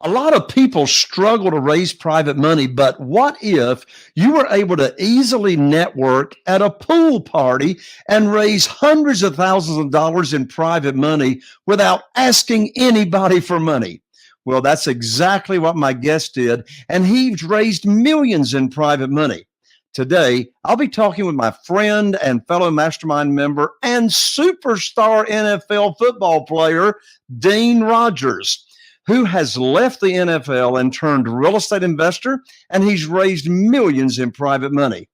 A lot of people struggle to raise private money, but what if you were able to easily network at a pool party and raise hundreds of thousands of dollars in private money without asking anybody for money? Well, that's exactly what my guest did, and he's raised millions in private money. Today, I'll be talking with my friend and fellow mastermind member and superstar NFL football player, Dean Rogers, who has left the NFL and turned real estate investor, and he's raised millions in private money.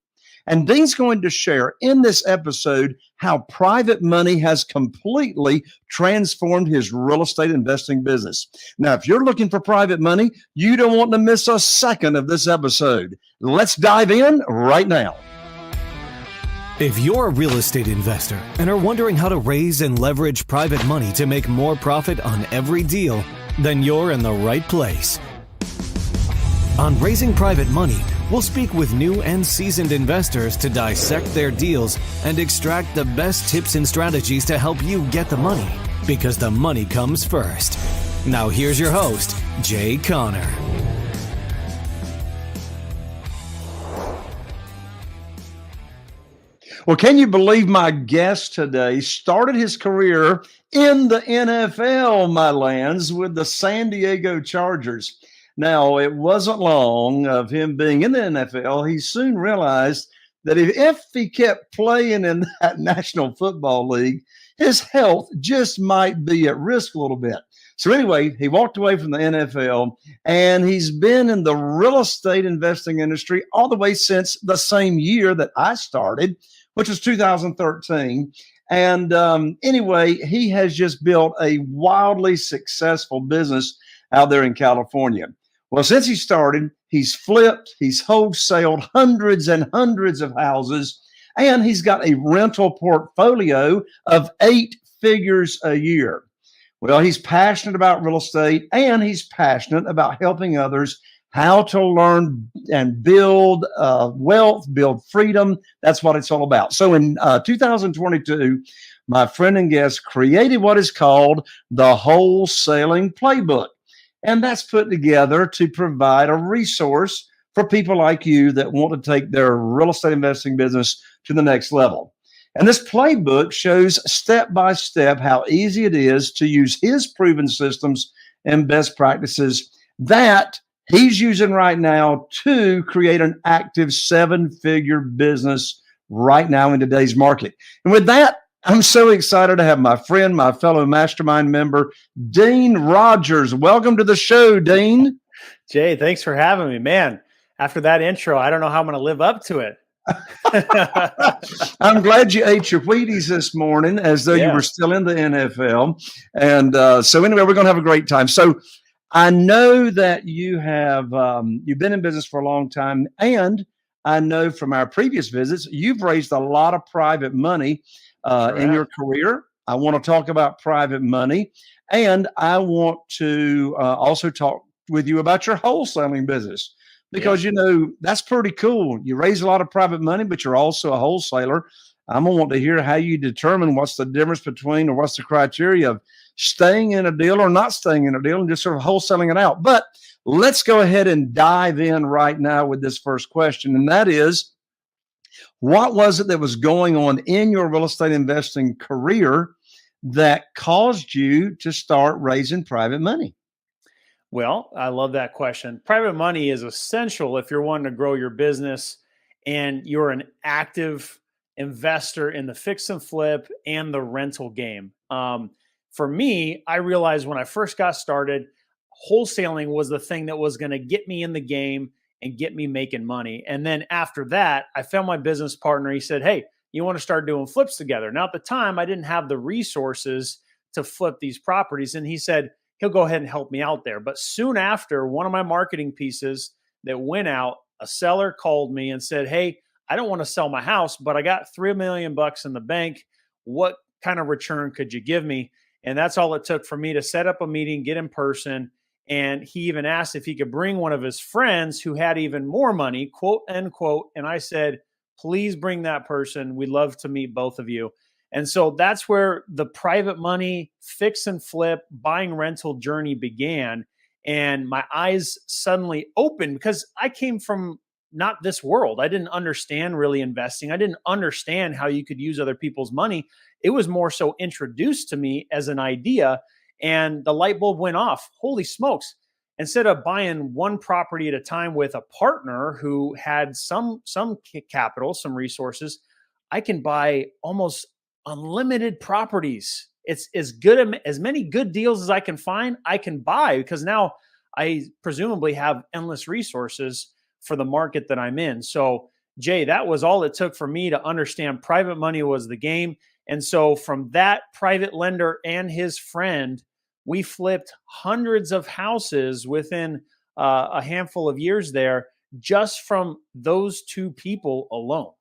And Dean's going to share in this episode how private money has completely transformed his real estate investing business. Now, if you're looking for private money, you don't want to miss a second of this episode. Let's dive in right now. If you're a real estate investor and are wondering how to raise and leverage private money to make more profit on every deal, then you're in the right place. On Raising Private Money, we'll speak with new and seasoned investors to dissect their deals and extract the best tips and strategies to help you get the money, because the money comes first. Now here's your host, Jay Conner. Well, can you believe my guest today started his career in the NFL, my lands, with the San Diego Chargers? Now, it wasn't long of him being in the NFL. He soon realized that if he kept playing in that National Football League, his health just might be at risk a little bit. So anyway, he walked away from the NFL, and he's been in the real estate investing industry all the way since the same year that I started, which was 2013. And anyway, he has just built a wildly successful business out there in California. Well, since he started, he's flipped, he's wholesaled hundreds and hundreds of houses, and he's got a rental portfolio of 8 figures a year. Well, he's passionate about real estate, and he's passionate about helping others how to learn and build wealth, build freedom. That's what it's all about. So in 2022, my friend and guest created what is called the Wholesaling Playbook. And that's put together to provide a resource for people like you that want to take their real estate investing business to the next level. And this playbook shows step by step how easy it is to use his proven systems and best practices that he's using right now to create an active 7-figure business right now in today's market. And with that, I'm so excited to have my friend, my fellow mastermind member, Dean Rogers. Welcome to the show, Dean. Jay, thanks for having me. Man, after that intro, I don't know how I'm going to live up to it. I'm glad you ate your Wheaties this morning as though you were still in the NFL. And so anyway, we're going to have a great time. So I know that you have you've been in business for a long time, and I know from our previous visits, you've raised a lot of private money in your career. I want to talk about private money, and I want to also talk with you about your wholesaling business, because you know that's pretty cool. You raise a lot of private money, but you're also a wholesaler. I'm gonna want to hear how you determine what's the difference between, or what's the criteria of staying in a deal or not staying in a deal and just sort of wholesaling it out. But let's go ahead and dive in right now with this first question, and that is, what was it that was going on in your real estate investing career that caused you to start raising private money? Well, I love that question. Private money is essential if you're wanting to grow your business and you're an active investor in the fix and flip and the rental game. For me, I realized when I first got started, wholesaling was the thing that was going to get me in the game and get me making money. And then after that, I found my business partner. He said, "Hey, you want to start doing flips together?" Now, at the time, I didn't have the resources to flip these properties. And he said, he'll go ahead and help me out there. But soon after, one of my marketing pieces that went out, a seller called me and said, "Hey, I don't want to sell my house, but I got $3 million in the bank. What kind of return could you give me?" And that's all it took for me to set up a meeting, get in person. And he even asked if he could bring one of his friends who had even more money, quote unquote. And I said, "Please bring that person. We'd love to meet both of you." And so that's where the private money, fix and flip, buying rental journey began. And my eyes suddenly opened because I came from not this world. I didn't understand really investing. I didn't understand how you could use other people's money. It was more so introduced to me as an idea, and the light bulb went off. Holy smokes. Instead of buying one property at a time with a partner who had some capital, some resources, I can buy almost unlimited properties. It's as many good deals as I can find, I can buy, because now I presumably have endless resources for the market that I'm in. So, Jay, that was all it took for me to understand private money was the game. And so from that private lender and his friend, we flipped hundreds of houses within a handful of years there, just from those two people alone.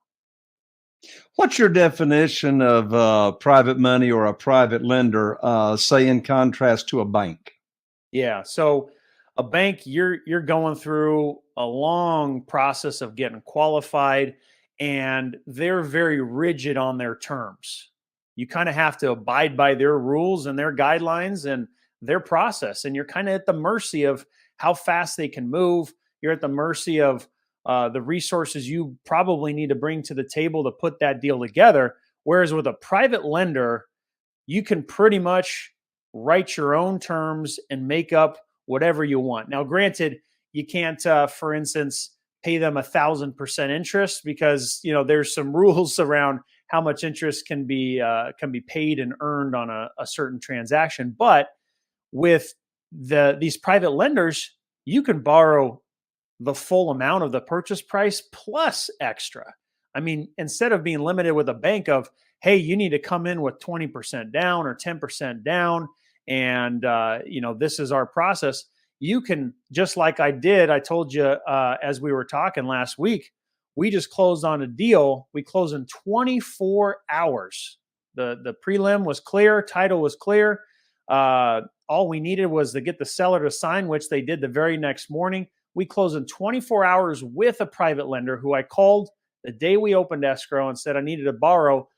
What's your definition of private money or a private lender, say in contrast to a bank? Yeah. So a bank, you're going through a long process of getting qualified, and they're very rigid on their terms. You kind of have to abide by their rules and their guidelines and their process, and you're kind of at the mercy of how fast they can move. You're at the mercy of the resources you probably need to bring to the table to put that deal together. Whereas with a private lender, you can pretty much write your own terms and make up whatever you want. Now, granted, you can't, for instance, pay them 1,000% interest, because there's some rules around how much interest can be paid and earned on a certain transaction. But with these private lenders, you can borrow the full amount of the purchase price plus extra. I mean, instead of being limited with a bank of, hey, you need to come in with 20% down or 10% down, and this is our process. You can, just like I did, I told you as we were talking last week, we just closed on a deal. We closed in 24 hours. The prelim was clear, title was clear. All we needed was to get the seller to sign, which they did the very next morning. We closed in 24 hours with a private lender who I called the day we opened escrow and said I needed to borrow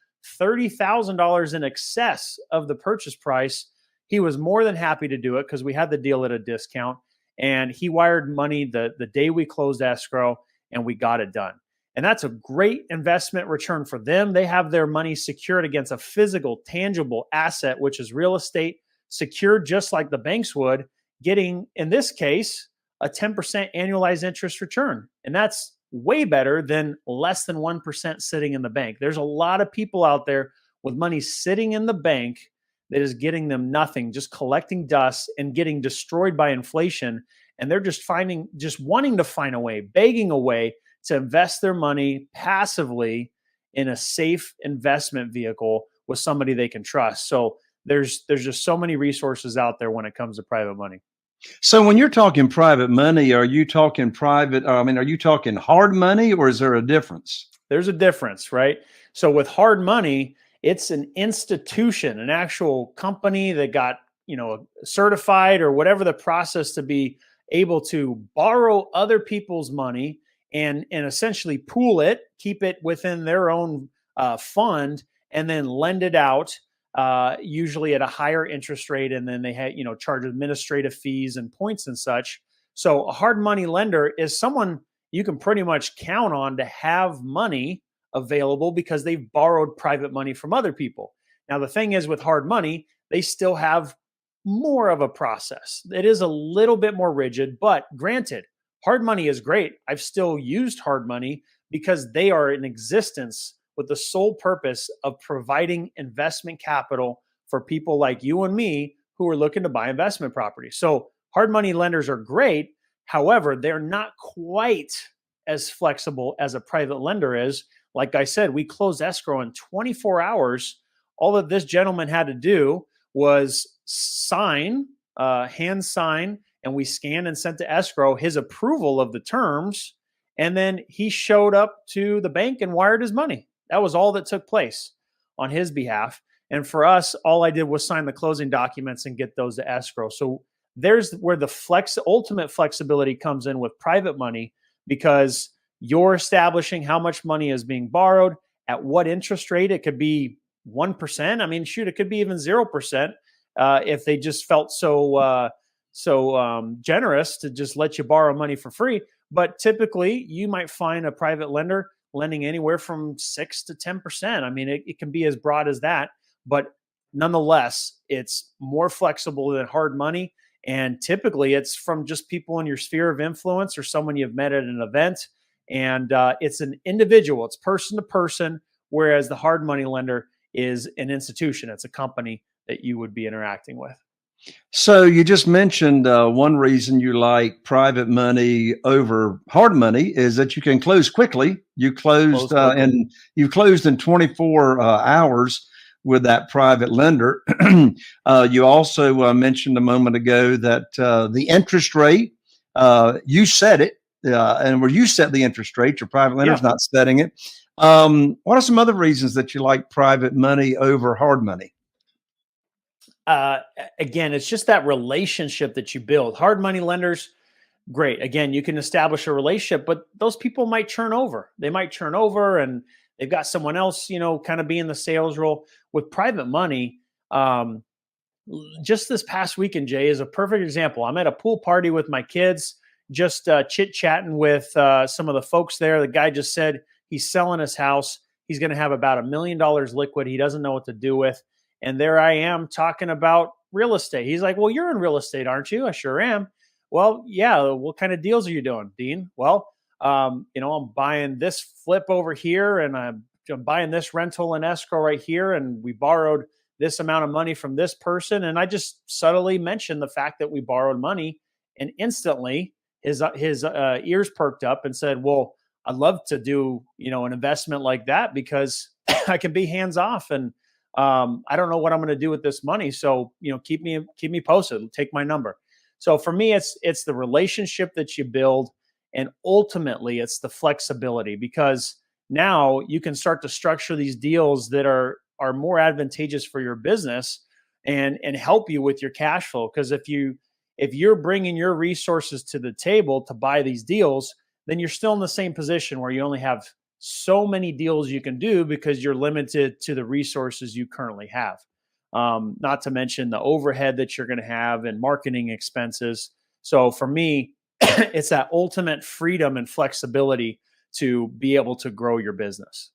$30,000 in excess of the purchase price. He was more than happy to do it because we had the deal at a discount, and he wired money the day we closed escrow, and we got it done. And that's a great investment return for them. They have their money secured against a physical, tangible asset, which is real estate, secured just like the banks would, getting, in this case, a 10% annualized interest return. And that's way better than less than 1% sitting in the bank. There's a lot of people out there with money sitting in the bank that is getting them nothing, just collecting dust and getting destroyed by inflation. And they're just wanting to find a way, begging a way to invest their money passively in a safe investment vehicle with somebody they can trust. So there's just so many resources out there when it comes to private money. So when you're talking private money, are you talking are you talking hard money, or is there a difference? There's a difference, right? So with hard money, it's an institution, an actual company that got, certified or whatever the process to be able to borrow other people's money and essentially pool it, keep it within their own fund, and then lend it out, usually at a higher interest rate. And then they charge administrative fees and points and such. So a hard money lender is someone you can pretty much count on to have money available because they've borrowed private money from other people. Now, the thing is, with hard money, they still have more of a process. It is a little bit more rigid, but granted, hard money is great. I've still used hard money because they are in existence with the sole purpose of providing investment capital for people like you and me who are looking to buy investment properties. So hard money lenders are great. However, they're not quite as flexible as a private lender is. Like I said, we closed escrow in 24 hours. All that this gentleman had to do was hand sign, and we scanned and sent to escrow his approval of the terms. And then he showed up to the bank and wired his money. That was all that took place on his behalf. And for us, all I did was sign the closing documents and get those to escrow. So there's where the ultimate flexibility comes in with private money, because you're establishing how much money is being borrowed, at what interest rate. It could be 1%. I mean, shoot, it could be even 0%. If they just felt so generous to just let you borrow money for free. But typically, you might find a private lender lending anywhere from 6 to 10%. I mean, it can be as broad as that, but nonetheless, it's more flexible than hard money. And typically, it's from just people in your sphere of influence or someone you've met at an event. And it's an individual, it's person to person, whereas the hard money lender is an institution, it's a company that you would be interacting with. So you just mentioned one reason you like private money over hard money is that you can close quickly. You closed and you closed in 24 hours with that private lender. You also mentioned a moment ago that the interest rate, you set it, and where you set the interest rate, your private lender's not setting it. What are some other reasons that you like private money over hard money? Again, it's just that relationship that you build. Hard money lenders, great. Again, you can establish a relationship, but those people might turn over. They might turn over and they've got someone else, kind of be in the sales role. With private money, just this past weekend, Jay, is a perfect example. I'm at a pool party with my kids, just chit-chatting with some of the folks there. The guy just said he's selling his house. He's going to have about $1 million liquid. He doesn't know what to do with. And there I am talking about real estate. He's like, well, you're in real estate, aren't you? I sure am. Well, yeah. What kind of deals are you doing, Dean? Well, I'm buying this flip over here and I'm buying this rental in escrow right here. And we borrowed this amount of money from this person. And I just subtly mentioned the fact that we borrowed money, and instantly his ears perked up and said, well, I'd love to do, an investment like that because I can be hands off and I don't know what I'm going to do with this money. So, keep me posted, take my number. So for me, it's the relationship that you build, and ultimately it's the flexibility, because now you can start to structure these deals that are more advantageous for your business and help you with your cash flow. Because if you're bringing your resources to the table to buy these deals, then you're still in the same position where you only have so many deals you can do because you're limited to the resources you currently have. Not to mention the overhead that you're going to have and marketing expenses. So for me, it's that ultimate freedom and flexibility to be able to grow your business.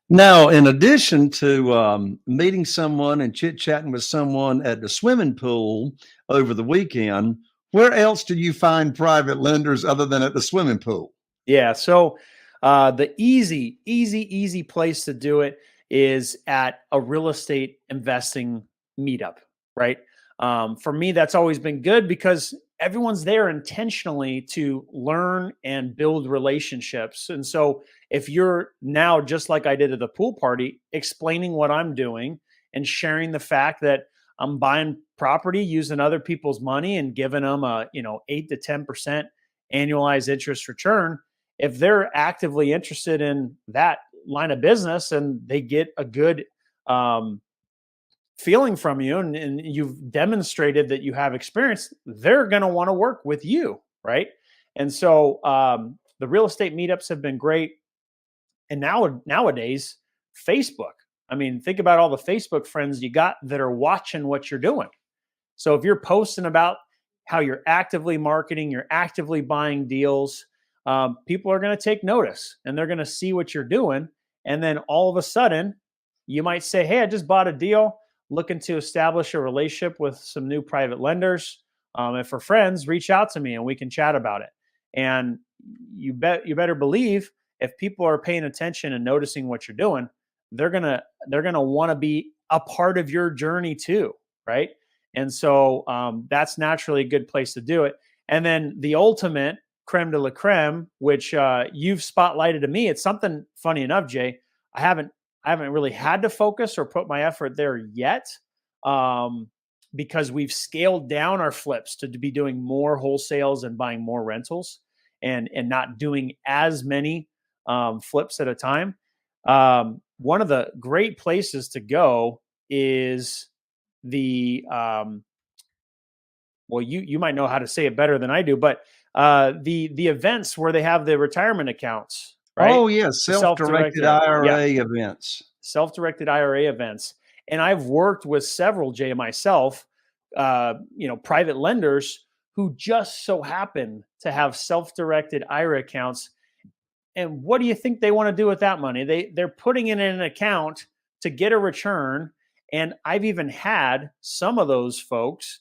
Now, in addition to meeting someone and chit-chatting with someone at the swimming pool over the weekend, where else do you find private lenders other than at the swimming pool? Yeah. So the easy place to do it is at a real estate investing meetup, right? For me, that's always been good because everyone's there intentionally to learn and build relationships. And so if you're now, just like I did at the pool party, explaining what I'm doing and sharing the fact that I'm buying property using other people's money and giving them a 8 to 10% annualized interest return, if they're actively interested in that line of business and they get a good feeling from you and you've demonstrated that you have experience, they're going to want to work with you, right? And so the real estate meetups have been great. And nowadays, Facebook. I mean, think about all the Facebook friends you got that are watching what you're doing. So if you're posting about how you're actively marketing, you're actively buying deals, people are going to take notice and they're going to see what you're doing. And then all of a sudden, you might say, hey, I just bought a deal, looking to establish a relationship with some new private lenders. If we're friends, reach out to me and we can chat about it. And you better believe if people are paying attention and noticing what you're doing, they're gonna want to be a part of your journey too, right? And so that's naturally a good place to do it. And then the ultimate creme de la creme, which you've spotlighted to me, it's something funny enough, Jay. I haven't really had to focus or put my effort there yet, because we've scaled down our flips to be doing more wholesales and buying more rentals, and not doing as many flips at a time. One of the great places to go is the well, you might know how to say it better than I do, but the events where they have the retirement accounts, right? Oh, yes, self-directed IRA events. Self-directed IRA events. And I've worked with several, Jay, myself, private lenders who just so happen to have self-directed IRA accounts. And what do you think they want to do with that money? They're putting it in an account to get a return. And I've even had some of those folks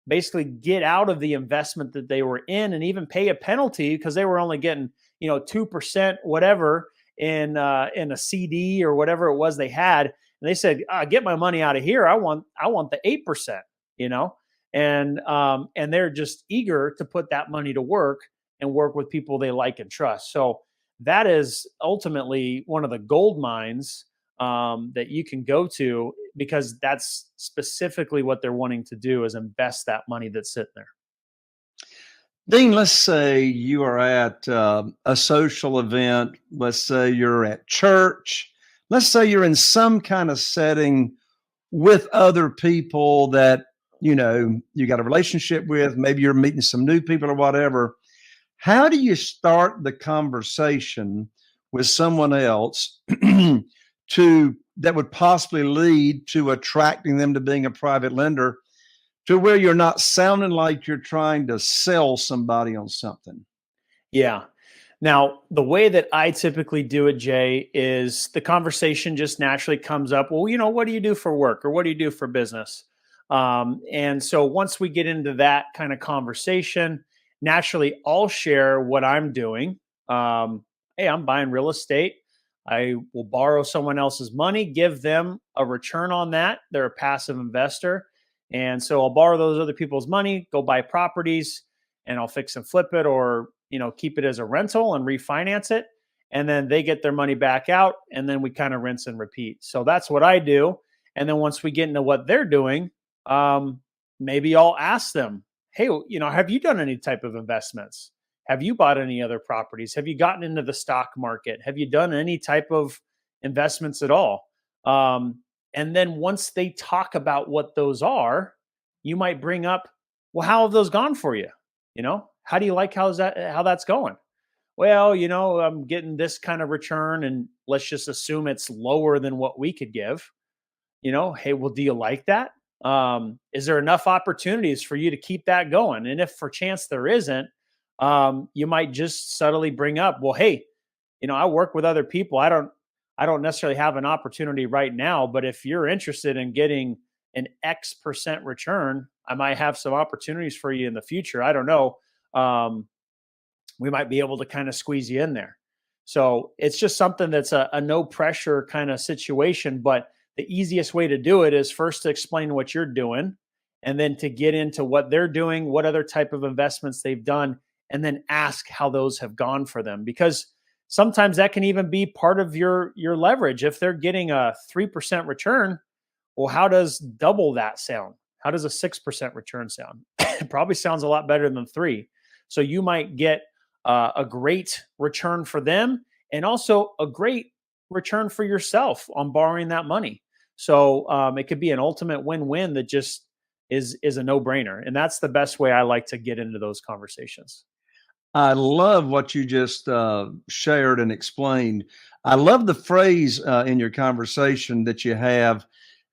basically get out of the investment that they were in and even pay a penalty because they were only getting 2% whatever in a CD or whatever it was they had. And they said, get my money out of here. I want the 8%, and they're just eager to put that money to work and work with people they like and trust. So that is ultimately one of the gold mines that you can go to, because that's specifically what they're wanting to do, is invest that money that's sitting there. Dean, let's say you are at a social event. Let's say you're at church. Let's say you're in some kind of setting with other people that, you got a relationship with. Maybe you're meeting some new people or whatever. How do you start the conversation with someone else that would possibly lead to attracting them to being a private lender, to where you're not sounding like you're trying to sell somebody on something? Yeah. Now, the way that I typically do it, Jay, is the conversation just naturally comes up. Well, what do you do for work, or what do you do for business? And so once we get into that kind of conversation, naturally, I'll share what I'm doing. Hey, I'm buying real estate. I will borrow someone else's money, give them a return on that. They're a passive investor. And so I'll borrow those other people's money, go buy properties, and I'll fix and flip it, or, keep it as a rental and refinance it. And then they get their money back out, and then we kind of rinse and repeat. So that's what I do. And then once we get into what they're doing, maybe I'll ask them, hey, have you done any type of investments? Have you bought any other properties? Have you gotten into the stock market? Have you done any type of investments at all? And then once they talk about what those are, you might bring up, well, how have those gone for you? How do you like how that's going? Well, I'm getting this kind of return, and let's just assume it's lower than what we could give. Hey, well, do you like that? Is there enough opportunities for you to keep that going? And if for chance there isn't, you might just subtly bring up, well, hey, I work with other people. I don't necessarily have an opportunity right now, but if you're interested in getting an X% return, I might have some opportunities for you in the future. I don't know. We might be able to kind of squeeze you in there. So it's just something that's a no pressure kind of situation, but the easiest way to do it is first to explain what you're doing, and then to get into what they're doing, what other type of investments they've done, and then ask how those have gone for them. Because sometimes that can even be part of your leverage. If they're getting a 3% return, well, how does double that sound? How does a 6% return sound? It probably sounds a lot better than 3. So you might get a great return for them, and also a great return for yourself on borrowing that money. So it could be an ultimate win-win that just is a no-brainer. And that's the best way I like to get into those conversations. I love what you just shared and explained. I love the phrase in your conversation that you have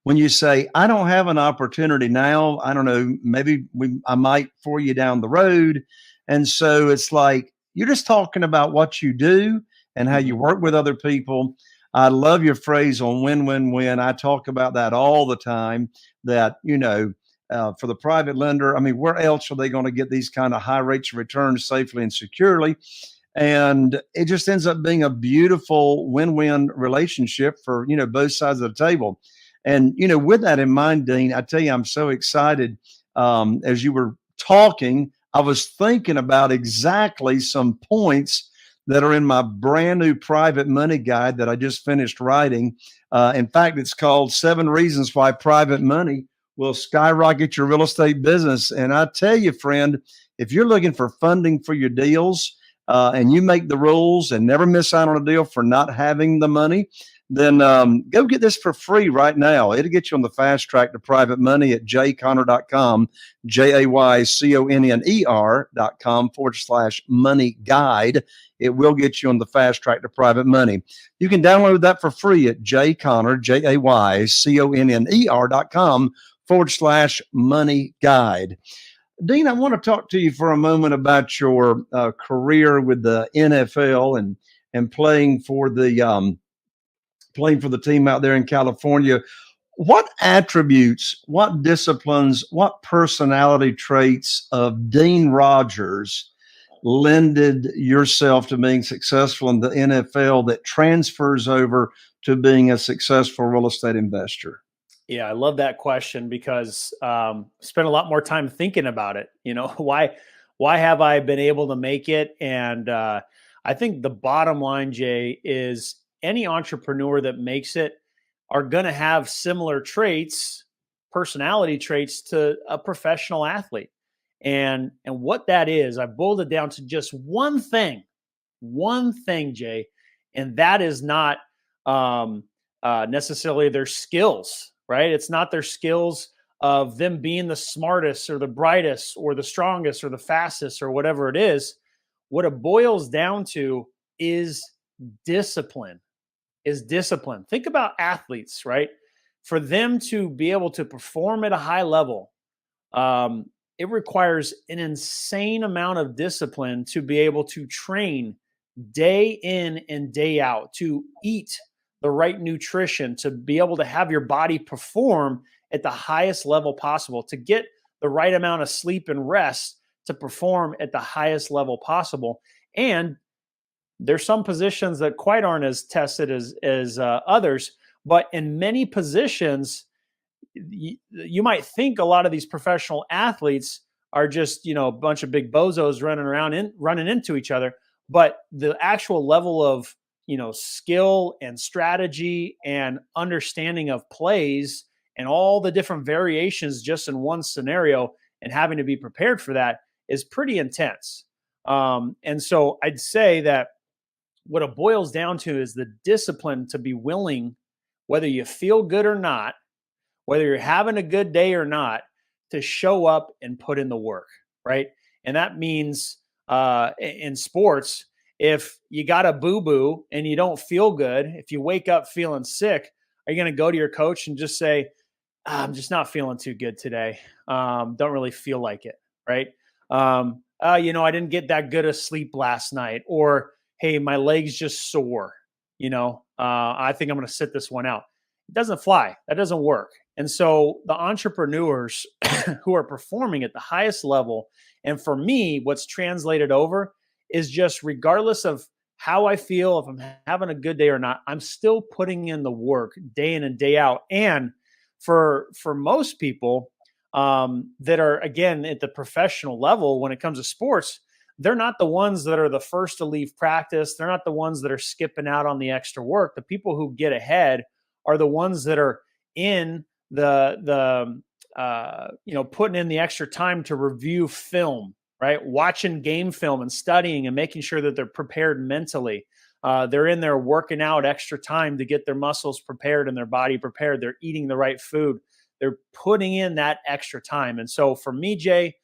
when you say, I don't have an opportunity now. I don't know, maybe I might for you down the road. And so it's like, you're just talking about what you do and how you work with other people. I love your phrase on win-win-win. I talk about that all the time, that, for the private lender, I mean, where else are they going to get these kind of high rates of return safely and securely? And it just ends up being a beautiful win-win relationship for, both sides of the table. And, with that in mind, Dean, I tell you, I'm so excited. As you were talking, I was thinking about exactly some points that are in my brand new private money guide that I just finished writing. In fact, it's called 7 Reasons Why Private Money Will Skyrocket Your Real Estate Business. And I tell you, friend, if you're looking for funding for your deals and you make the rules and never miss out on a deal for not having the money, then go get this for free right now. It'll get you on the fast track to private money at jayconner.com, JAYCONNER.com/money guide. It will get you on the fast track to private money. You can download that for free at jayconner, JAYCONNER.com /money guide. Dean, I want to talk to you for a moment about your career with the NFL and playing for the team out there in California. What attributes, what disciplines, what personality traits of Dean Rogers lended yourself to being successful in the NFL that transfers over to being a successful real estate investor? Yeah, I love that question because spent a lot more time thinking about it. Why have I been able to make it? And I think the bottom line, Jay, is any entrepreneur that makes it are going to have similar traits, personality traits to a professional athlete. And what that is, I boiled it down to just one thing, Jay, and that is not necessarily their skills, right? It's not their skills of them being the smartest or the brightest or the strongest or the fastest or whatever it is. What it boils down to is discipline. Think about athletes, right? For them to be able to perform at a high level, it requires an insane amount of discipline to be able to train day in and day out, to eat the right nutrition, to be able to have your body perform at the highest level possible, to get the right amount of sleep and rest to perform at the highest level possible. And there's some positions that quite aren't as tested as others, but in many positions, you might think a lot of these professional athletes are just, a bunch of big bozos running around running into each other. But the actual level of, skill and strategy and understanding of plays and all the different variations just in one scenario and having to be prepared for that is pretty intense. And so I'd say that what it boils down to is the discipline to be willing, whether you feel good or not, whether you're having a good day or not, to show up and put in the work, right? And that means in sports, if you got a boo-boo and you don't feel good, if you wake up feeling sick, are you going to go to your coach and just say, I'm just not feeling too good today. Don't really feel like it, right? I didn't get that good of sleep last night, or, hey, my leg's just sore. I think I'm going to sit this one out. It doesn't fly. That doesn't work. And so the entrepreneurs who are performing at the highest level, and for me, what's translated over is just regardless of how I feel, if I'm having a good day or not, I'm still putting in the work day in and day out. And for most people that are, again, at the professional level, when it comes to sports, they're not the ones that are the first to leave practice. They're not the ones that are skipping out on the extra work. The people who get ahead are the ones that are in the putting in the extra time to review film, right? Watching game film and studying and making sure that they're prepared mentally. They're in there working out extra time to get their muscles prepared and their body prepared. They're eating the right food. They're putting in that extra time. And so for me, Jay,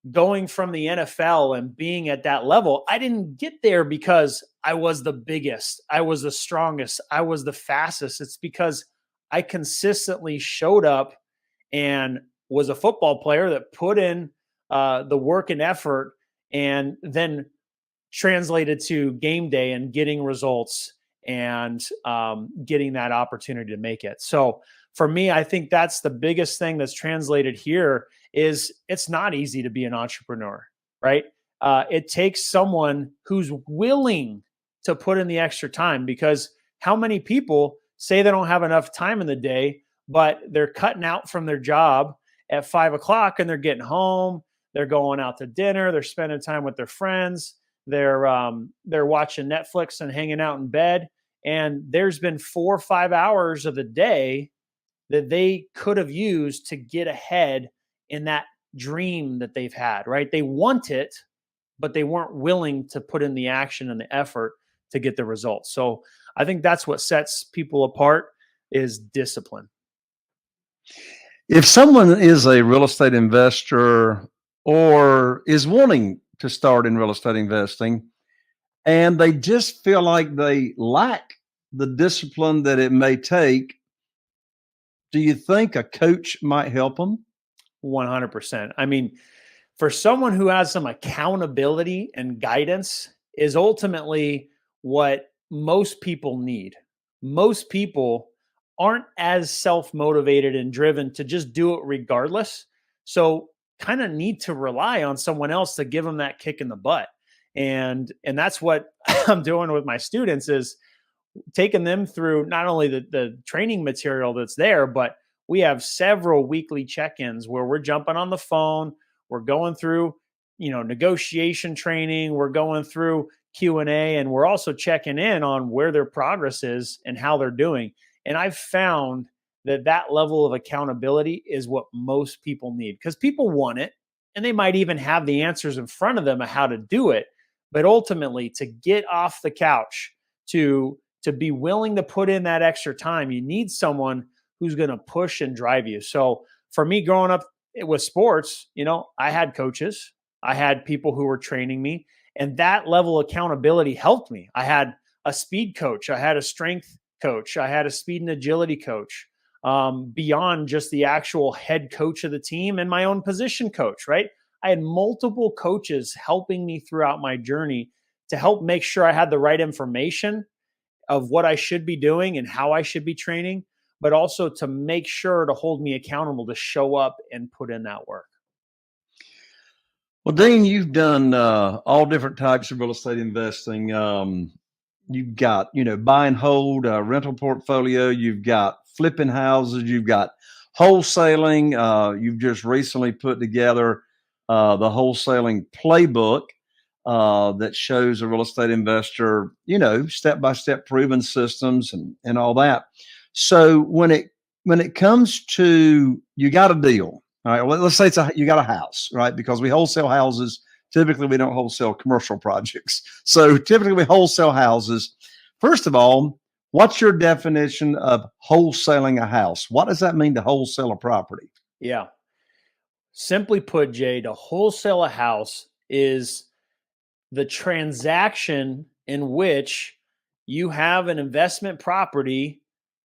going from the NFL and being at that level, I didn't get there because I was the biggest, I was the strongest, I was the fastest. It's because I consistently showed up and was a football player that put in the work and effort, and then translated to game day and getting results and getting that opportunity to make it. So for me, I think that's the biggest thing that's translated here is it's not easy to be an entrepreneur, right? It takes someone who's willing to put in the extra time, because how many people say they don't have enough time in the day, but they're cutting out from their job at 5 o'clock and they're getting home, they're going out to dinner, they're spending time with their friends, they're watching Netflix and hanging out in bed. And there's been 4 or 5 hours of the day that they could have used to get ahead in that dream that they've had, right? They want it, but they weren't willing to put in the action and the effort to get the results. So I think that's what sets people apart is discipline. If someone is a real estate investor or is wanting to start in real estate investing and they just feel like they lack the discipline that it may take do you think a coach might help them? 100%. I mean, for someone who has some accountability and guidance is ultimately what most people need. Most people aren't as self-motivated and driven to just do it regardless. So kind of need to rely on someone else to give them that kick in the butt. And that's what I'm doing with my students is taking them through not only the training material that's there, but we have several weekly check-ins where we're jumping on the phone, we're going through, negotiation training, we're going through Q&A, and we're also checking in on where their progress is and how they're doing. And I've found that level of accountability is what most people need because people want it and they might even have the answers in front of them of how to do it. But ultimately, to get off the couch, to be willing to put in that extra time, you need someone who's going to push and drive you. So for me, growing up with sports, I had coaches, I had people who were training me, and that level of accountability helped me. I had a speed coach, I had a strength coach, I had a speed and agility coach, beyond just the actual head coach of the team and my own position coach, right? I had multiple coaches helping me throughout my journey to help make sure I had the right information of what I should be doing and how I should be training, but also to make sure to hold me accountable to show up and put in that work. Well, Dean, you've done all different types of real estate investing. You've got, buy and hold, rental portfolio. You've got flipping houses. You've got wholesaling. You've just recently put together the Wholesaling Playbook that shows a real estate investor, step-by-step proven systems and all that. So when it comes to, you got a deal, all right, let's say you got a house, right? Because we wholesale houses. Typically we don't wholesale commercial projects. So typically we wholesale houses. First of all, what's your definition of wholesaling a house? What does that mean to wholesale a property? Yeah. Simply put, Jay, to wholesale a house is the transaction in which you have an investment property,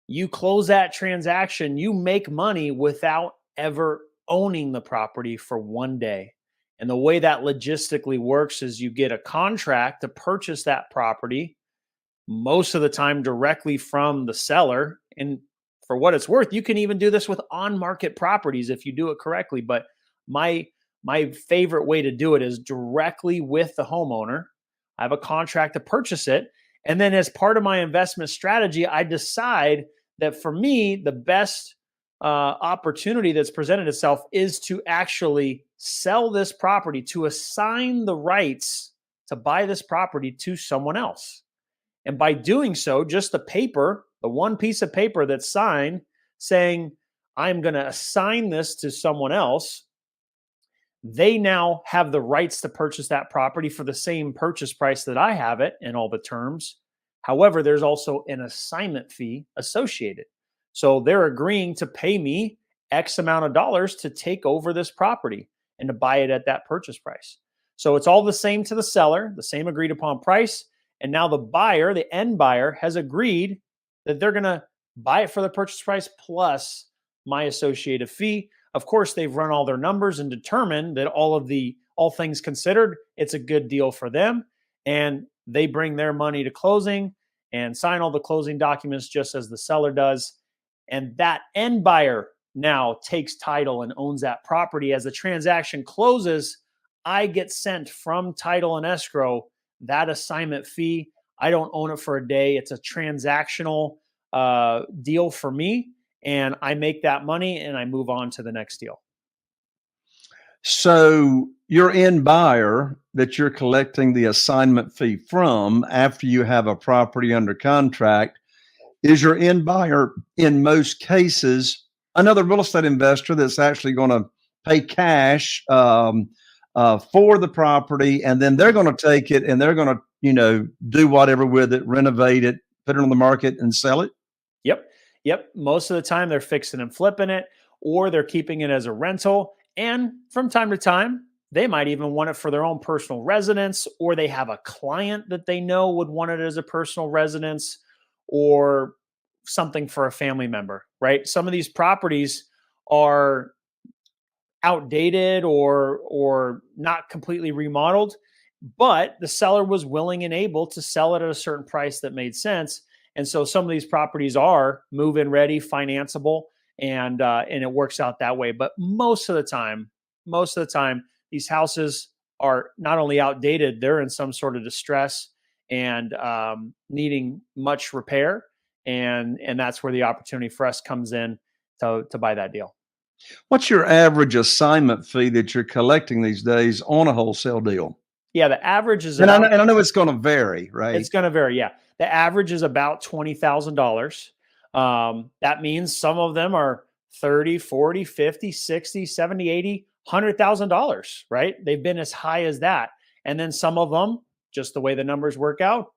you close that transaction, you make money without ever owning the property for one day. And the way that logistically works is you get a contract to purchase that property, most of the time directly from the seller. And for what it's worth, you can even do this with on-market properties if you do it correctly. But my favorite way to do it is directly with the homeowner. I have a contract to purchase it. And then as part of my investment strategy, I decide that for me, the best opportunity that's presented itself is to actually sell this property, to assign the rights to buy this property to someone else. And by doing so, just the paper, the one piece of paper that's signed saying, I'm going to assign this to someone else, they now have the rights to purchase that property for the same purchase price that I have it in all the terms. However, there's also an assignment fee associated. So they're agreeing to pay me X amount of dollars to take over this property and to buy it at that purchase price. So it's all the same to the seller, the same agreed upon price. And now the buyer, the end buyer, has agreed that they're going to buy it for the purchase price plus my associated fee. Of course, they've run all their numbers and determined that all things considered, it's a good deal for them. And they bring their money to closing and sign all the closing documents just as the seller does. And that end buyer now takes title and owns that property. As the transaction closes, I get sent from title and escrow that assignment fee. I don't own it for a day. It's a transactional deal for me. And I make that money and I move on to the next deal. So your end buyer that you're collecting the assignment fee from after you have a property under contract is your end buyer in most cases another real estate investor that's actually going to pay cash for the property, and then they're going to take it and they're going to do whatever with it, renovate it, put it on the market and sell it? Yep. Most of the time they're fixing and flipping it, or they're keeping it as a rental. And from time to time, they might even want it for their own personal residence, or they have a client that they know would want it as a personal residence, or something for a family member. right? Some of these properties are outdated or not completely remodeled, but the seller was willing and able to sell it at a certain price that made sense. And so some of these properties are move-in ready, financeable, and it works out that way. But most of the time, these houses are not only outdated, they're in some sort of distress and needing much repair. And that's where the opportunity for us comes in to buy that deal. What's your average assignment fee that you're collecting these days on a wholesale deal? Yeah, the average is And I know, about and I know it's going to vary, right? it's going to vary. Yeah, the average is about $20,000. That means some of them are 30, 40, 50, 60, 70, 80, $100,000, right? They've been as high as that. And then some of them, just the way the numbers work out,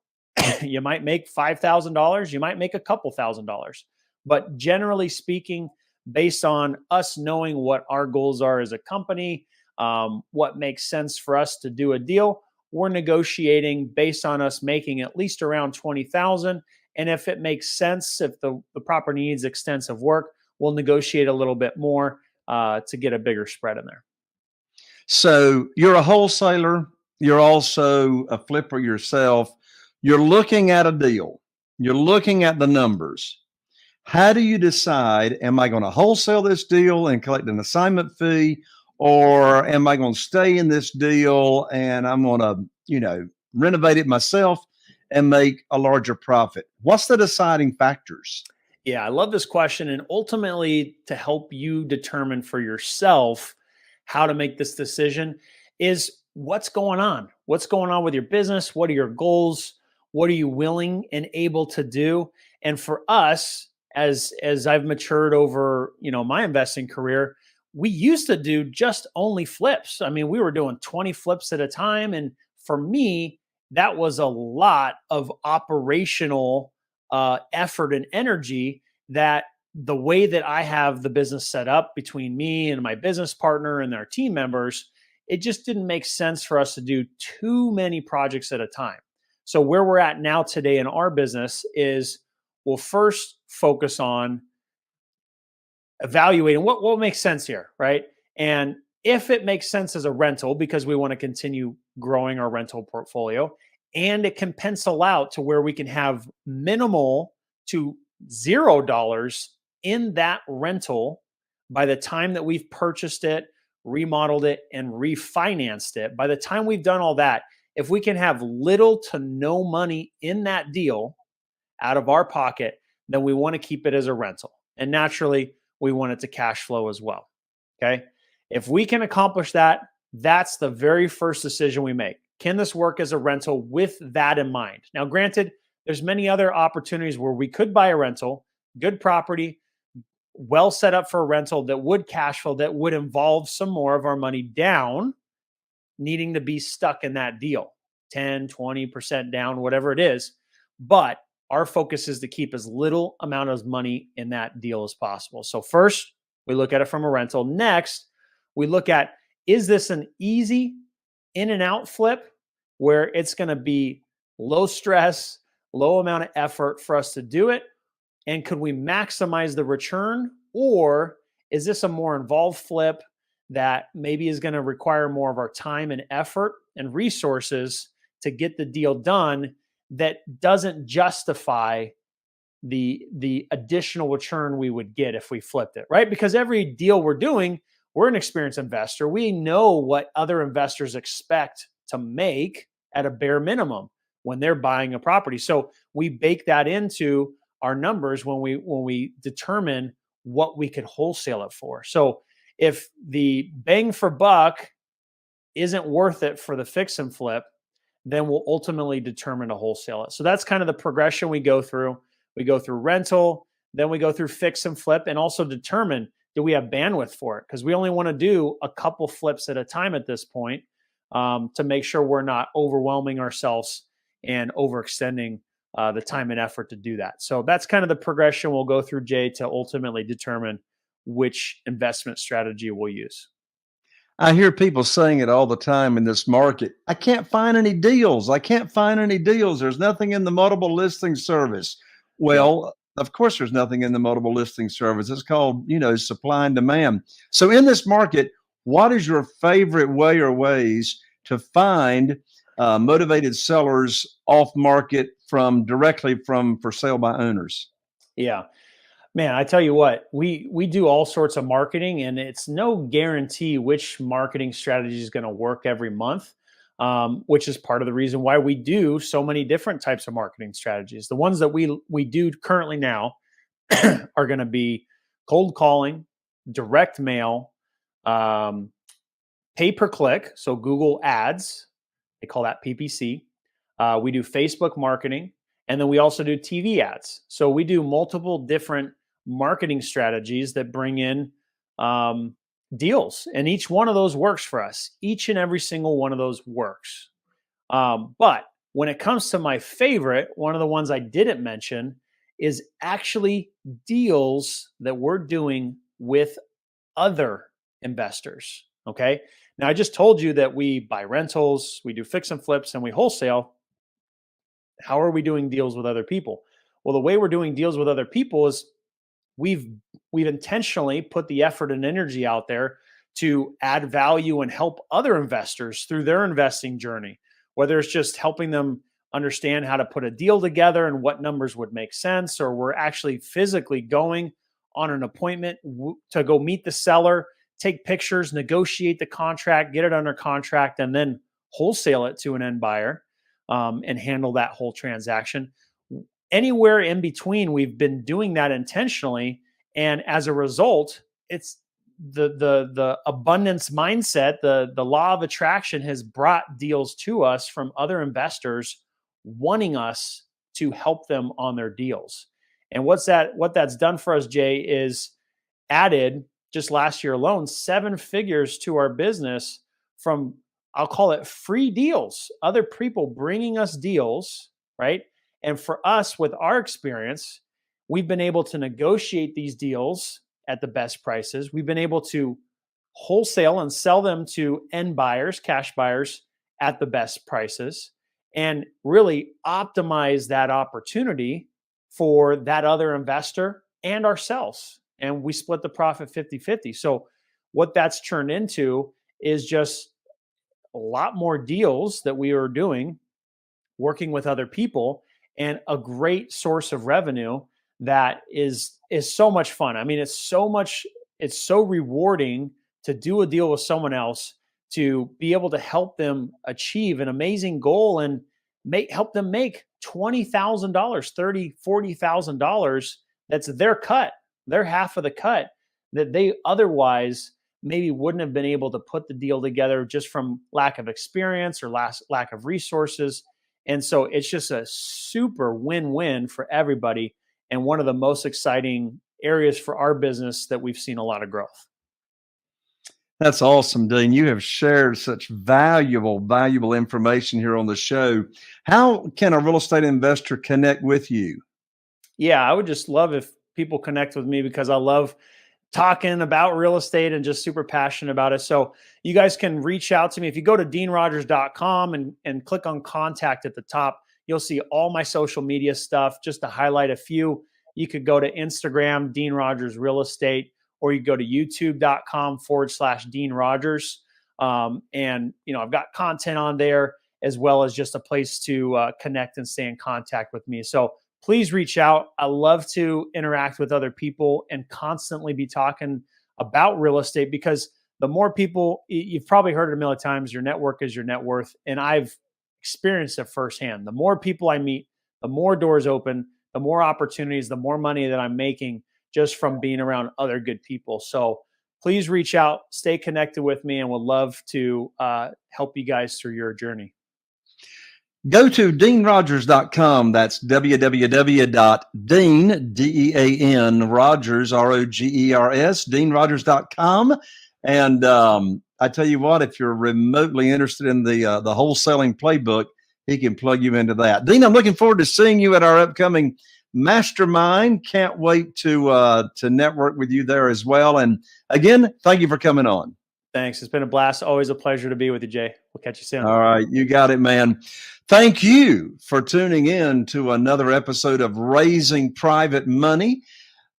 you might make $5,000, you might make a couple $1,000. But generally speaking, based on us knowing what our goals are as a company, what makes sense for us to do a deal, we're negotiating based on us making at least around 20,000. And if it makes sense, if the property needs extensive work, we'll negotiate a little bit more to get a bigger spread in there. So you're a wholesaler. You're also a flipper yourself. You're looking at a deal. You're looking at the numbers. How do you decide, am I going to wholesale this deal and collect an assignment fee, or am I going to stay in this deal and I'm going to, renovate it myself and make a larger profit? What's the deciding factors? Yeah, I love this question. And ultimately, to help you determine for yourself how to make this decision is what's going on? What's going on with your business? What are your goals? What are you willing and able to do? And for us, as I've matured over, my investing career, we used to do just only flips. I mean, we were doing 20 flips at a time. And for me, that was a lot of operational effort and energy that the way that I have the business set up between me and my business partner and our team members, it just didn't make sense for us to do too many projects at a time. So where we're at now today in our business is we'll first focus on evaluating what makes sense here, right? And if it makes sense as a rental, because we want to continue growing our rental portfolio, and it can pencil out to where we can have minimal to $0 in that rental by the time that we've purchased it, remodeled it, and refinanced it. By the time we've done all that, if we can have little to no money in that deal out of our pocket, then we want to keep it as a rental. And naturally, we want it to cash flow as well. Okay. If we can accomplish that, that's the very first decision we make. Can this work as a rental with that in mind? Now, granted, there's many other opportunities where we could buy a rental, good property, well set up for a rental that would cash flow, that would involve some more of our money down, needing to be stuck in that deal, 10, 20% down, whatever it is. But our focus is to keep as little amount of money in that deal as possible. So first, we look at it from a rental. Next, we look at, is this an easy in and out flip where it's going to be low stress, low amount of effort for us to do it? And could we maximize the return? Or is this a more involved flip that maybe is going to require more of our time and effort and resources to get the deal done that doesn't justify the additional return we would get if we flipped it, right? Because every deal we're doing, we're an experienced investor. We know what other investors expect to make at a bare minimum when they're buying a property. So we bake that into our numbers when we determine what we could wholesale it for. So if the bang for buck isn't worth it for the fix and flip, then we'll ultimately determine to wholesale it. So that's kind of the progression we go through. We go through rental, then we go through fix and flip, and also determine, do we have bandwidth for it? Because we only want to do a couple flips at a time at this point to make sure we're not overwhelming ourselves and overextending the time and effort to do that. So that's kind of the progression we'll go through, Jay, to ultimately determine which investment strategy we'll use. I hear people saying it all the time in this market. I can't find any deals. I can't find any deals. There's nothing in the multiple listing service. Well, Of course, there's nothing in the multiple listing service. It's called, supply and demand. So in this market, what is your favorite way or ways to find motivated sellers off market directly from for sale by owners? Yeah. Man, I tell you what, we do all sorts of marketing, and it's no guarantee which marketing strategy is going to work every month, which is part of the reason why we do so many different types of marketing strategies. The ones that we do currently now are going to be cold calling, direct mail, pay per click, so Google Ads, they call that PPC. We do Facebook marketing, and then we also do TV ads. So we do multiple different marketing strategies that bring in deals, and each one of those works for us. Each and every single one of those works. But when it comes to my favorite, one of the ones I didn't mention is actually deals that we're doing with other investors. Okay. Now, I just told you that we buy rentals, we do fix and flips, and we wholesale. How are we doing deals with other people? Well, the way we're doing deals with other people is we've intentionally put the effort and energy out there to add value and help other investors through their investing journey, whether it's just helping them understand how to put a deal together and what numbers would make sense, or we're actually physically going on an appointment to go meet the seller, take pictures, negotiate the contract, get it under contract, and then wholesale it to an end buyer and handle that whole transaction. Anywhere in between, we've been doing that intentionally. And as a result, it's the abundance mindset, the law of attraction has brought deals to us from other investors wanting us to help them on their deals. And what that's done for us, Jay, is added just last year alone 7 figures to our business from, I'll call it free deals, other people bringing us deals, right? And for us, with our experience, we've been able to negotiate these deals at the best prices. We've been able to wholesale and sell them to end buyers, cash buyers at the best prices, and really optimize that opportunity for that other investor and ourselves. And we split the profit 50-50. So what that's turned into is just a lot more deals that we are doing, working with other people, and a great source of revenue that is so much fun. I mean, it's so rewarding to do a deal with someone else, to be able to help them achieve an amazing goal and help them make $20,000, $30,000, $40,000. That's their cut, their half of the cut that they otherwise maybe wouldn't have been able to put the deal together just from lack of experience or lack of resources. And so it's just a super win-win for everybody, and one of the most exciting areas for our business that we've seen a lot of growth. That's awesome, Dean. You have shared such valuable information here on the show. How can a real estate investor connect with you? Yeah, I would just love if people connect with me, because I love talking about real estate and just super passionate about it. So you guys can reach out to me. If you go to deanrogers.com and click on contact at the top, you'll see all my social media stuff. Just to highlight a few, you could go to Instagram, Dean Rogers Real Estate, or you go to youtube.com/Dean Rogers. And, I've got content on there, as well as just a place to connect and stay in contact with me. So please reach out. I love to interact with other people and constantly be talking about real estate, because the more people, you've probably heard it a million times, your network is your net worth. And I've experienced it firsthand. The more people I meet, the more doors open, the more opportunities, the more money that I'm making just from being around other good people. So please reach out, stay connected with me, and would love to help you guys through your journey. Go to deanrogers.com. That's www.dean, D-E-A-N, Rogers, R-O-G-E-R-S, deanrogers.com. And I tell you what, if you're remotely interested in the Wholesaling Playbook, he can plug you into that. Dean, I'm looking forward to seeing you at our upcoming mastermind. Can't wait to network with you there as well. And again, thank you for coming on. Thanks. It's been a blast. Always a pleasure to be with you, Jay. We'll catch you soon. All right. You got it, man. Thank you for tuning in to another episode of Raising Private Money.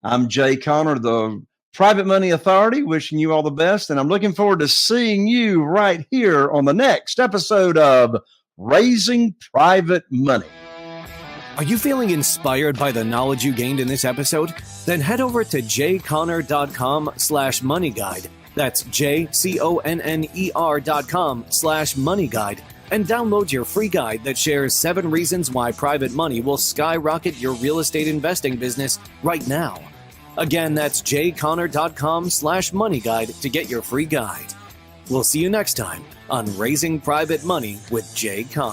I'm Jay Conner, the Private Money Authority, wishing you all the best. And I'm looking forward to seeing you right here on the next episode of Raising Private Money. Are you feeling inspired by the knowledge you gained in this episode? Then head over to jconner.com/moneyguide. That's jconner.com/moneyguide and download your free guide that shares 7 reasons why private money will skyrocket your real estate investing business right now. Again, that's jconner.com/moneyguide to get your free guide. We'll see you next time on Raising Private Money with Jay Conner.